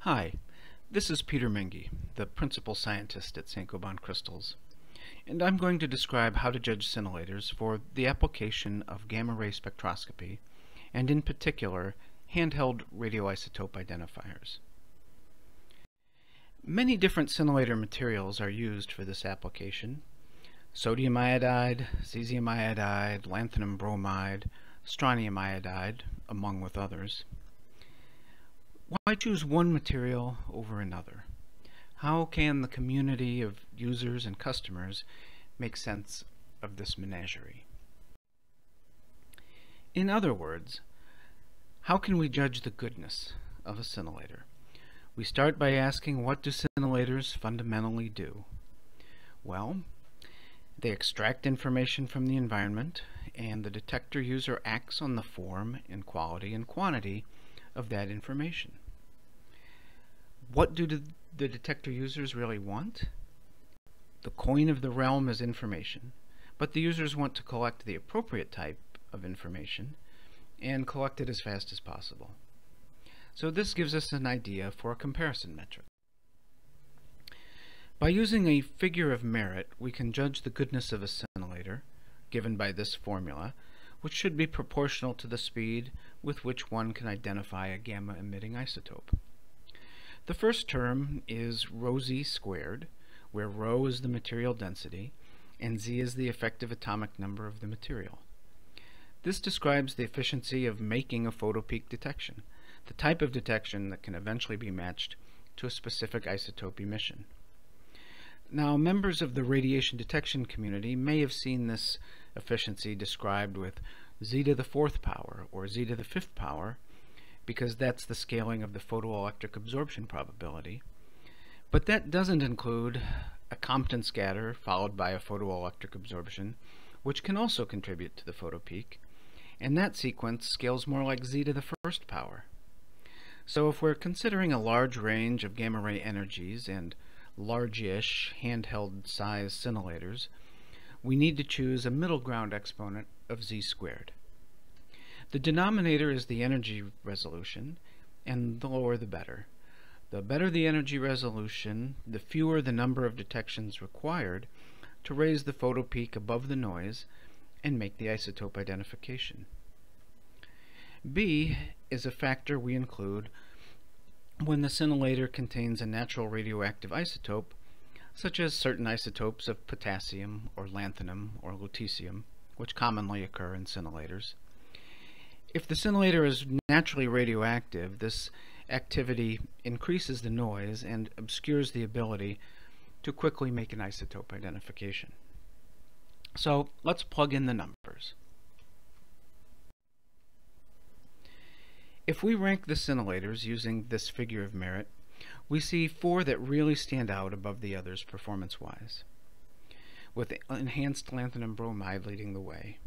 Hi, this is Peter Menge, the principal scientist at Saint-Gobain Crystals, and I'm going to describe how to judge scintillators for the application of gamma-ray spectroscopy, and in particular, handheld radioisotope identifiers. Many different scintillator materials are used for this application: sodium iodide, cesium iodide, lanthanum bromide, strontium iodide, among with others. Why choose one material over another? How can the community of users and customers make sense of this menagerie? In other words, how can we judge the goodness of a scintillator? We start by asking, what do scintillators fundamentally do? Well, they extract information from the environment, and the detector user acts on the form and quality and quantity of that information. What do the detector users really want? The coin of the realm is information, but the users want to collect the appropriate type of information and collect it as fast as possible. So this gives us an idea for a comparison metric. By using a figure of merit, we can judge the goodness of a scintillator, given by this formula, which should be proportional to the speed with which one can identify a gamma-emitting isotope. The first term is ρz squared, where ρ is the material density and z is the effective atomic number of the material. This describes the efficiency of making a photopeak detection, the type of detection that can eventually be matched to a specific isotope emission. Now, members of the radiation detection community may have seen this efficiency described with z to the fourth power or z to the fifth power, because that's the scaling of the photoelectric absorption probability. But that doesn't include a Compton scatter followed by a photoelectric absorption, which can also contribute to the photopeak, and that sequence scales more like z to the first power. So if we're considering a large range of gamma-ray energies and large-ish handheld size scintillators, we need to choose a middle ground exponent of z squared. The denominator is the energy resolution, and the lower the better. The better the energy resolution, the fewer the number of detections required to raise the photopeak above the noise and make the isotope identification. B is a factor we include when the scintillator contains a natural radioactive isotope, such as certain isotopes of potassium or lanthanum or lutetium, which commonly occur in scintillators. If the scintillator is naturally radioactive, this activity increases the noise and obscures the ability to quickly make an isotope identification. So let's plug in the numbers. If we rank the scintillators using this figure of merit, we see four that really stand out above the others performance-wise, with enhanced lanthanum bromide leading the way.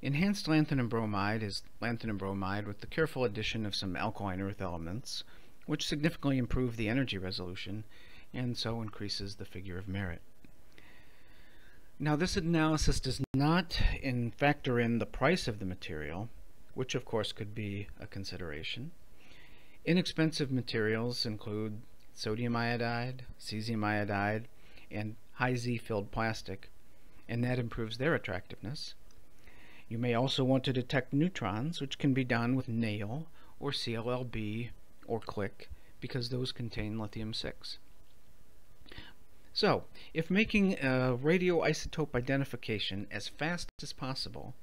Enhanced lanthanum bromide is lanthanum bromide with the careful addition of some alkaline earth elements, which significantly improve the energy resolution and so increases the figure of merit. Now, this analysis does not factor in the price of the material, which of course could be a consideration. Inexpensive materials include sodium iodide, cesium iodide, and high Z filled plastic, and that improves their attractiveness. You may also want to detect neutrons, which can be done with nail or CLLB or click, because those contain lithium-6. So, if making a radioisotope identification as fast as possible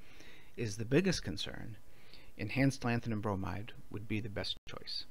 is the biggest concern, enhanced lanthanum bromide would be the best choice.